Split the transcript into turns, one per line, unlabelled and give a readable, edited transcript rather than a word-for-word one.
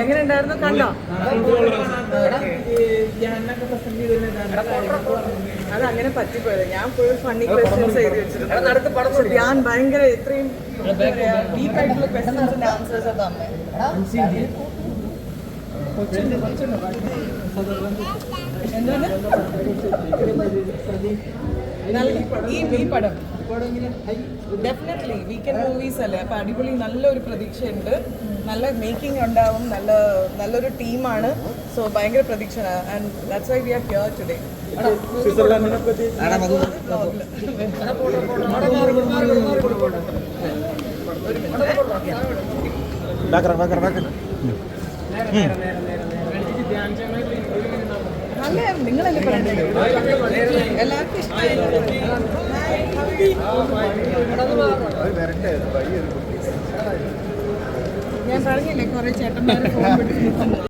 എങ്ങനെയുണ്ടായിരുന്നു കണ്ടോ? അതങ്ങനെ പറ്റിപ്പോയത്. ഞാൻ ഫുൾ ഫണ്ണി ക്വസ്റ്റ്യൻസ് എഴുതി വെച്ചിട്ടുണ്ട്. ഞാൻ ഭയങ്കര ഇത്രയും ഡീപ്പായിട്ടുള്ള ക്വസ്റ്റ്യൻസിന്റെ ആൻസേഴ്സ് തന്നെ. ഈ പടം ഡെഫിനറ്റ്ലി വീക്കെൻഡ് മൂവീസ് അല്ലേ, അപ്പൊ അടിപൊളി നല്ലൊരു പ്രതീക്ഷയുണ്ട്. നല്ല മേക്കിംഗ് ഉണ്ടാവും, നല്ലൊരു ടീമാണ്. സോ ഭയങ്കര പ്രതീക്ഷ. And that's why we are here today. നല്ല നിങ്ങളല്ലേ പറഞ്ഞത്, എല്ലാവർക്കും ഇഷ്ടമായി. ഞാൻ പറഞ്ഞില്ലേ കുറെ ചേട്ടന്മാരെ ഫോൺ